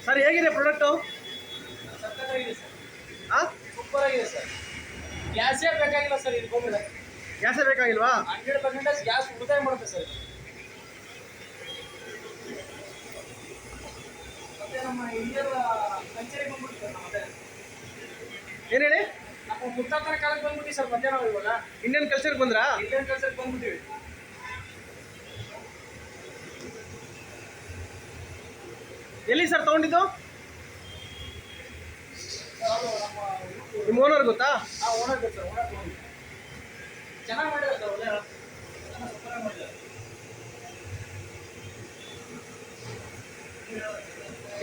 Sir ಹೇಗಿದೆ product? ಸಕ್ಕತ್ತಾಗಿದೆ sir. ಹಾಂ, ಸೂಪರ್ ಆಗಿದೆ ಸರ್. ಗ್ಯಾಸೇ ಬೇಕಾಗಿಲ್ಲ ಸರ್ ಇದು ಬಂದ್ರೆ. ಗ್ಯಾಸೇ ಬೇಕಾಗಿಲ್ವಾ? 100% ಗ್ಯಾಸ್ ಉಳಿತಾಯ ಮಾಡುತ್ತೆ ಸರ್. ಮತ್ತೆ ನಮ್ಮ ಇಂಡಿಯನ್ ಕಲ್ಚರಿಗೆ ಬಂದ್ಬಿಟ್ಟು ಮತ್ತೆ ಏನು ಹೇಳಿ? ನಮ್ಮ ಮುತ್ತಾತನ ಕಾಲಕ್ಕೆ ಬಂದ್ಬಿಟ್ಟು ಸರ್ ಮತ್ತೆ ನಾವು ಇವಾಗ ಇಂಡಿಯನ್ ಕಲ್ಚರ್ಗೆ ಬಂದ್ರಾ? ಇಂಡಿಯನ್ ಕಲ್ಚರ್ಗೆ ಬಂದ್ಬಿಟ್ಟಿವಿ. ಎಲ್ಲಿ ಸರ್ ತೊಗೊಂಡಿದ್ದು? ನಿಮ್ಮ ಓನರ್ ಗೊತ್ತಾ? ಓನರ್ ಗೊತ್ತು ಸರ್. ಓನರ್ ತೊಗೊಂಡು ಚೆನ್ನಾಗಿ ಮಾಡಿದ್ದಾರೆ ಸರ್. ಒಳ್ಳೆ ಸೂಪರಾಗಿ ಮಾಡಿದ್ದಾರೆ.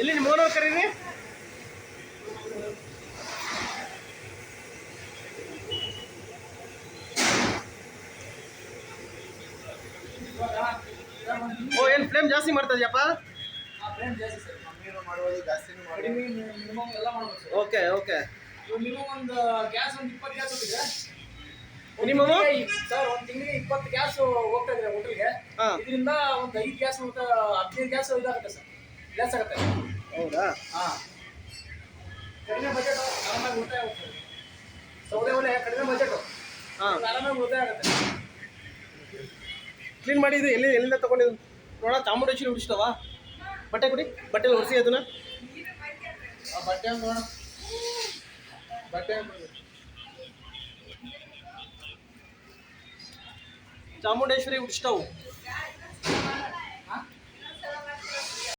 ಎಲ್ಲಿ ನಿಮ್ಮ ಓನರ್ ಕರೀರಿ? ಓ, ಏನು ಫ್ಲೇಮ್ ಜಾಸ್ತಿ ಮಾಡ್ತಾ ಇದೆಯಪ್ಪ? ಫ್ಲೇಮ್ ಜಾಸ್ತಿ ಸರ್. ಕಮ್ಮಿನೂ ಮಾಡ್ಬೋದು, ಜಾಸ್ತಿನೂ ಕಡಿಮೆ, ಮಿನಿಮಮ್ ಎಲ್ಲ ಮಾಡ್ಬೋದು ಸರ್. Okay okay. ಮಿನಿಮಮ್ ಒಂದು ಗ್ಯಾಸ್ ಒಂದು 20 ಗ್ಯಾಸ್ ಹೋಗಿದೆ ಮಿನಿಮಮ್ ಸರ್. ಒಂದು ತಿಂಗಳಿಗೆ 20 ಗ್ಯಾಸ್ ಹೋಗ್ತಾ ಇದ್ರೆ ಹೋಟೆಲ್ಗೆ. ಇದರಿಂದ ಒಂದು 5 ಗ್ಯಾಸ್ ಮತ್ತು 15 ಗ್ಯಾಸ್ ಇದಾಗುತ್ತೆ ಸರ್. ಗ್ಯಾಸ್ ಆಗುತ್ತೆ. ಹೌದಾ? ಹಾಂ, ಕಡಿಮೆ ಬಜೆಟ್ ಆರಾಮಾಗಿ ಉಳಿತಾಯ ಆಗುತ್ತೆ. ಸೌದೆ ಒಲೆ ಕಡಿಮೆ ಬಜೆಟು. ಹಾಂ, ಆರಾಮಾಗಿ ಉಳಿತಾಯ ಆಗುತ್ತೆ. ಕ್ಲೀನ್ ಮಾಡಿ. ಇದು ಎಲ್ಲಿಂದ ತೊಗೊಂಡಿದ್ದು ನೋಡ? ಚಾಮುಂಡೇಶ್ವರಿ ಉಡಿಸ್ತಾವ? ಬಟ್ಟೆ ಕೊಡಿ, ಬಟ್ಟೆಲಿ ಒರೆಸಿ ಅದನ್ನ. ಬಟ್ಟೆ ನೋಡ, ಬಟ್ಟೆ ಚಾಮುಂಡೇಶ್ವರಿ ಉಡಿಸ್ತಾವು.